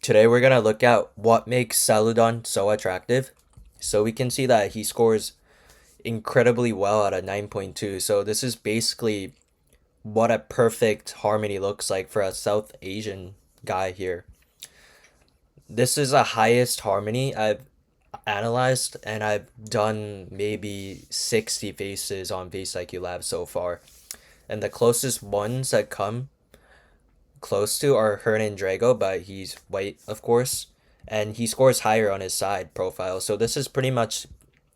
Today we're gonna look at what makes Salludon so attractive. So we can see that he scores incredibly well at a 9.2. So this is basically what a perfect harmony looks like for a South Asian guy here. This is the highest harmony I've analyzed, and I've done maybe 60 faces on Face IQ Lab so far. And the closest ones that come close to are Hernan Drago, but he's white, of course, and he scores higher on his side profile. So this is pretty much,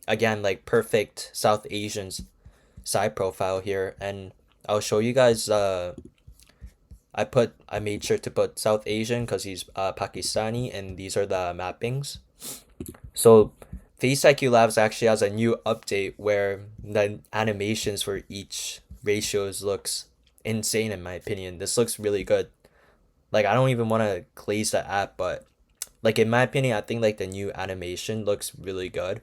again, like perfect South Asian's side profile here, and I'll show you guys. I made sure to put South Asian because he's Pakistani, and these are the mappings. So Face IQ Labs actually has a new update where the animations for each ratios looks insane in my opinion. This looks really good. Like I don't even want to glaze the app, but like in my opinion, I think like the new animation looks really good.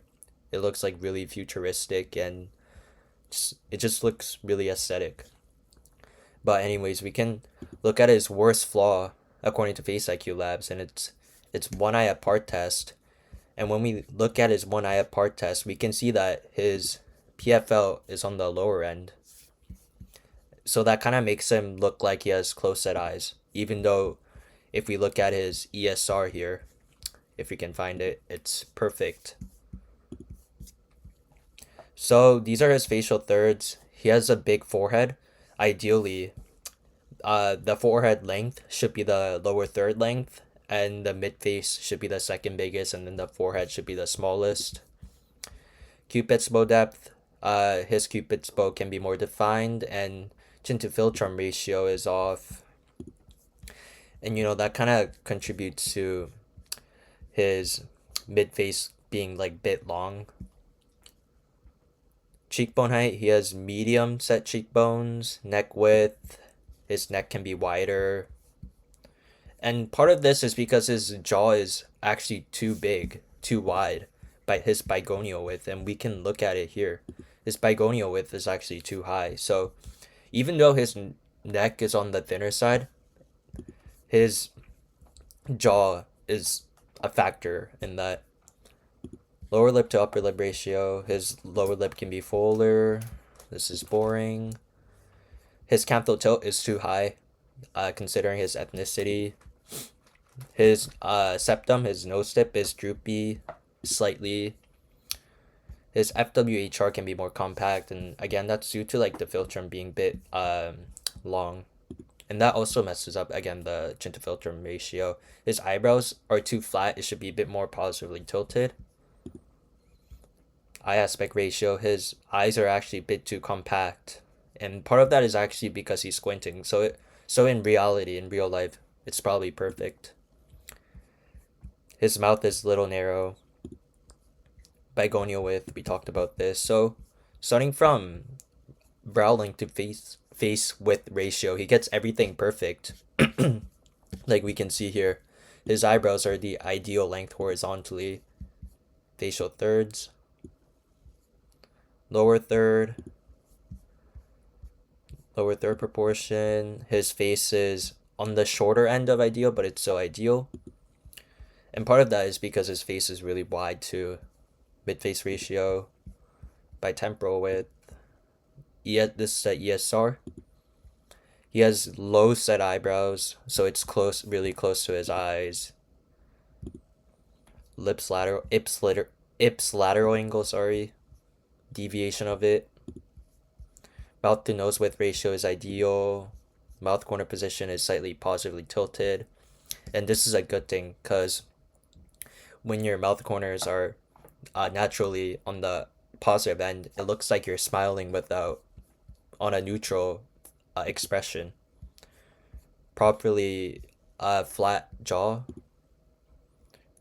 It looks like really futuristic and it just looks really aesthetic. But anyways, we can look at his worst flaw according to Face IQ Labs, and it's one eye apart test. And when we look at his one eye apart test, we can see that his PFL is on the lower end. So that kind of makes him look like he has close set eyes, even though if we look at his ESR here, if we can find it, it's perfect. So these are his facial thirds. He has a big forehead. Ideally, the forehead length should be the lower third length, and the mid face should be the second biggest, and then the forehead should be the smallest. Cupid's bow depth. His Cupid's bow can be more defined, and chin to philtrum ratio is off. And that kind of contributes to his mid face being like bit long. Cheekbone height, he has medium set cheekbones. Neck width, his neck can be wider. And part of this is because his jaw is actually too big, too wide by his bigonial width, and we can look at it here. His bigonial width is actually too high. So even though his neck is on the thinner side, his jaw is a factor in that. Lower lip to upper lip ratio, his lower lip can be fuller. This is boring. His canthal tilt is too high, considering his ethnicity. His septum, his nose tip is droopy, slightly. His FWHR can be more compact, and again, that's due to like the philtrum being bit long. And that also messes up, again, the chin to philtrum ratio. His eyebrows are too flat, it should be a bit more positively tilted. Eye aspect ratio, his eyes are actually a bit too compact. And part of that is actually because he's squinting. So in reality, in real life, it's probably perfect. His mouth is a little narrow. Bigonial width, we talked about this. So starting from brow length to face width ratio, he gets everything perfect. Like we can see here, his eyebrows are the ideal length horizontally. Facial thirds, lower third proportion. His face is on the shorter end of ideal, but it's so ideal. And part of that is because his face is really wide too. Mid-face ratio, bitemporal width. This is ESR. He has low set eyebrows, so it's really close to his eyes. Ips lateral angle, deviation of it. Mouth to nose width ratio is ideal. Mouth corner position is slightly positively tilted. And this is a good thing because when your mouth corners are naturally on the positive end, it looks like you're smiling without on a neutral expression. Properly flat jaw,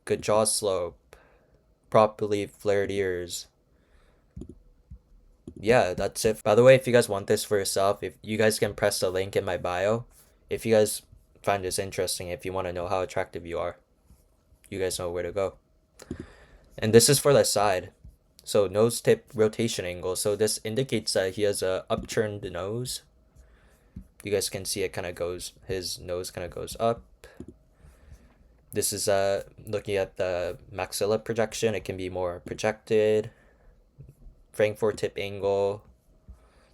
good jaw slope, properly flared ears. Yeah, that's it. By the way, if you guys want this for yourself, if you guys can press the link in my bio, if you guys find this interesting, if you want to know how attractive you are, you guys know where to go. And this is for the side. So nose tip rotation angle. So this indicates that he has a upturned nose. You guys can see it kind of goes, his nose kind of goes up. This is looking at the maxilla projection. It can be more projected. Frankfurt tip angle.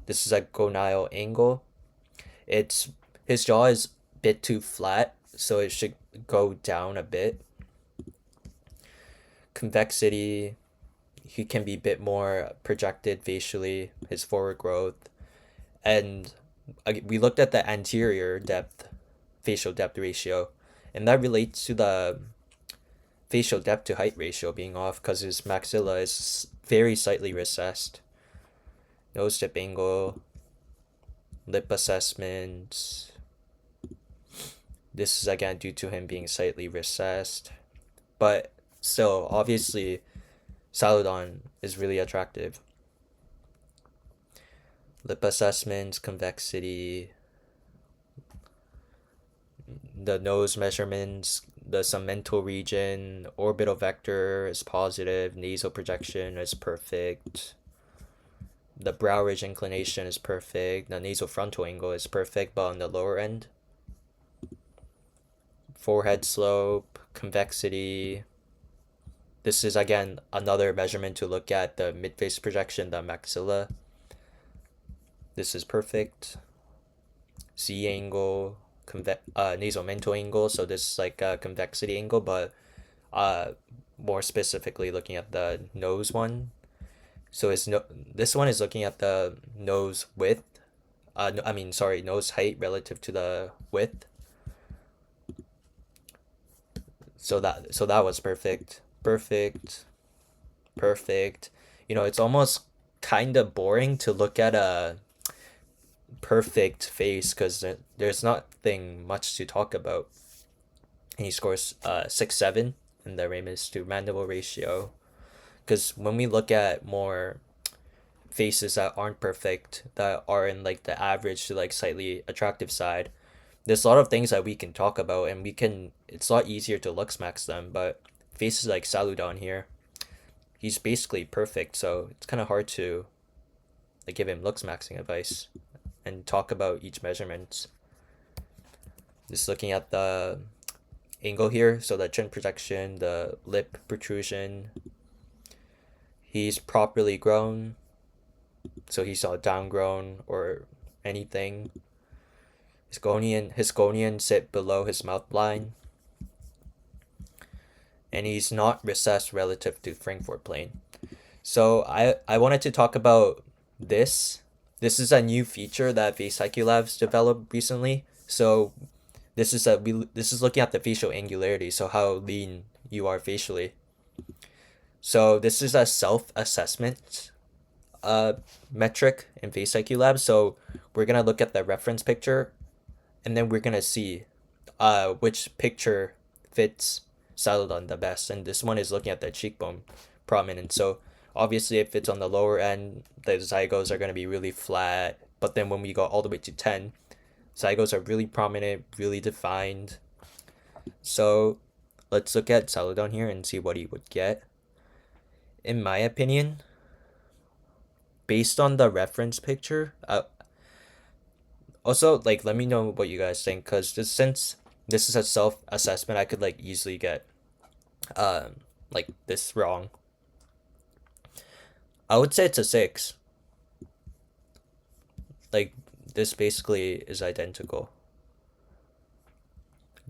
This is a gonile angle. It's his jaw is a bit too flat, so it should go down a bit. Convexity, he can be a bit more projected facially, his forward growth. And we looked at the anterior depth, facial depth ratio, and that relates to the facial depth to height ratio being off because his maxilla is very slightly recessed. Nose tip angle, lip assessment. This is again due to him being slightly recessed. But still, obviously, Salludon is really attractive. Lip assessments, convexity, the nose measurements, the segmental region, orbital vector is positive, nasal projection is perfect, the brow ridge inclination is perfect, the nasal frontal angle is perfect, but on the lower end. Forehead slope, convexity. This is again another measurement to look at the mid-face projection, the maxilla. This is perfect. Z angle, nasal mental angle. So this is like a convexity angle, but more specifically looking at the nose one. So this one is looking at the nose width. Nose height relative to the width. So that was perfect. Perfect. It's almost kind of boring to look at a perfect face because there's nothing much to talk about. And he scores 6.7 in the Ramus to mandible ratio. Because when we look at more faces that aren't perfect, that are in like the average to like slightly attractive side, there's a lot of things that we can talk about, and it's a lot easier to looks max them. But faces like Salludon here, he's basically perfect, so it's kind of hard to like give him looks maxing advice and talk about each measurement. Just looking at the angle here, so the chin projection, the lip protrusion, he's properly grown, so he's not downgrown or anything. His gonian sit below his mouth line, and he's not recessed relative to Frankfurt plane. So I wanted to talk about this. This is a new feature that FaceIQ Labs developed recently. So this is looking at the facial angularity, so how lean you are facially. So this is a self-assessment metric in FaceIQ Labs. So we're gonna look at the reference picture, and then we're gonna see which picture fits Salludon the best. And this one is looking at the cheekbone prominence. So obviously if it's on the lower end, the zygotes are gonna be really flat. But then when we go all the way to 10, zygotes are really prominent, really defined. So let's look at Salludon here and see what he would get. In my opinion, based on the reference picture, also like let me know what you guys think, because since this is a self-assessment, I could like easily get like this wrong. I would say it's a 6. Like this basically is identical.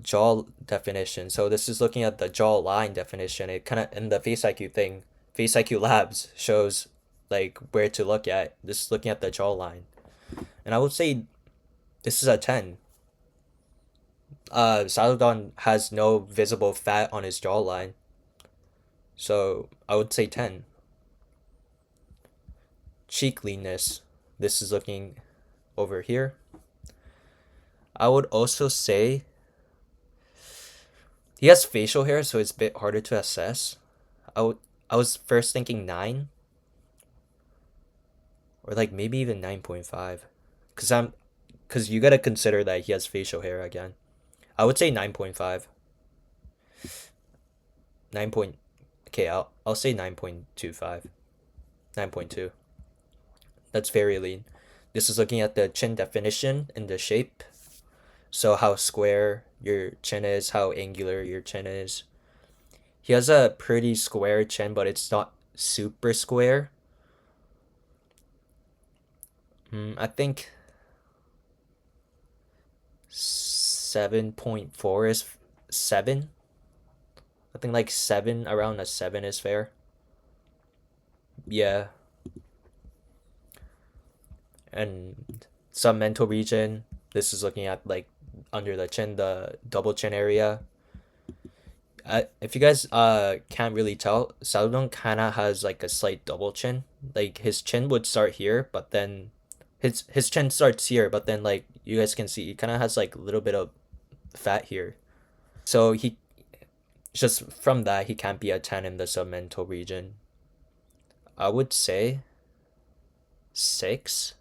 Jaw definition. So this is looking at the jaw line definition. It kind of in the FaceIQ thing, FaceIQ Labs shows like where to look at. This is looking at the jaw line, and I would say this is a 10. Salludon has no visible fat on his jawline, so I would say 10. Cheek leanness. This is looking over here. I would also say he has facial hair, so it's a bit harder to assess. I was first thinking 9, or like maybe even 9.5, because you gotta consider that he has facial hair again. I would say 9.5. 9 point. Okay, I'll say 9.25. 9.2. That's very lean. This is looking at the chin definition and the shape. So how square your chin is, how angular your chin is. He has a pretty square chin, but it's not super square. I think 7.4 is 7. I think like 7, around a 7 is fair. Yeah. And some mental region. This is looking at like under the chin, the double chin area. If you guys can't really tell, Salludon kind of has like a slight double chin. Like his chin would start here, but then his chin starts here, but then like you guys can see, he kind of has like a little bit of fat here. So he just from that he can't be a 10 in the submental region. I would say 6,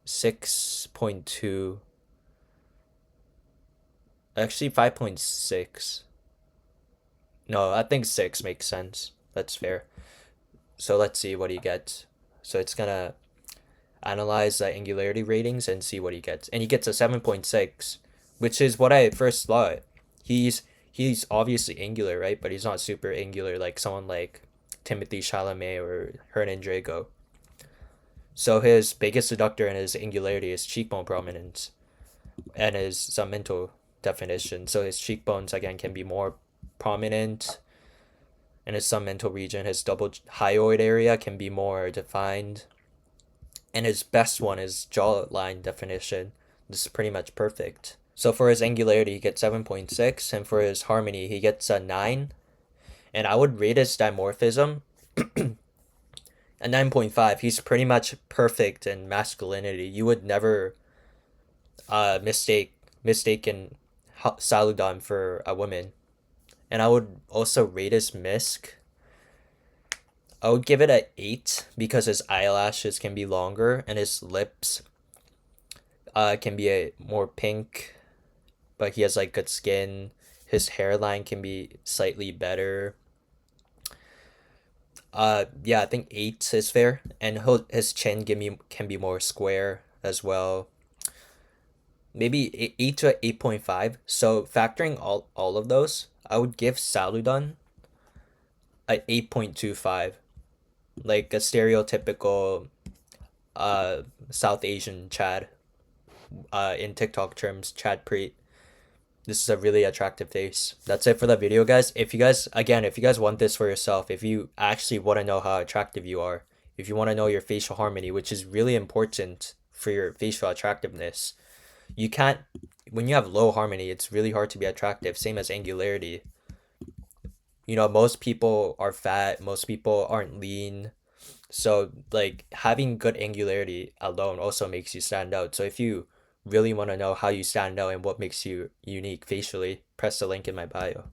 6.2, actually 5.6. No, I think 6 makes sense. That's fair. So let's see what he gets. So it's gonna analyze the angularity ratings and see what he gets. And he gets a 7.6, which is what I first thought. He's obviously angular, right? But he's not super angular like someone like Timothy Chalamet or Hernan Drago. So his biggest deductor in his angularity is cheekbone prominence and his submental definition. So his cheekbones again can be more prominent in his submental region. His double hyoid area can be more defined. And his best one is jawline definition. This is pretty much perfect. So for his angularity, he gets 7.6, and for his harmony, he gets a 9. And I would rate his dimorphism a 9.5. He's pretty much perfect in masculinity. You would never mistaken Salludon for a woman. And I would also rate his misc. I would give it a 8 because his eyelashes can be longer and his lips can be a more pink, but he has like good skin. His hairline can be slightly better. Yeah, I think 8 is fair, and his chin can be more square as well. Maybe 8 to 8.5. So factoring all of those, I would give Salludon a 8.25, like a stereotypical South Asian Chad. In TikTok terms, Chad Preet. This is a really attractive face. That's it for the video, guys. If you guys want this for yourself, if you actually want to know how attractive you are, if you want to know your facial harmony, which is really important for your facial attractiveness, you can't, when you have low harmony, it's really hard to be attractive. Same as angularity. You know, most people are fat, most people aren't lean. So, like, having good angularity alone also makes you stand out. So, if you really want to know how you stand out and what makes you unique facially, press the link in my bio.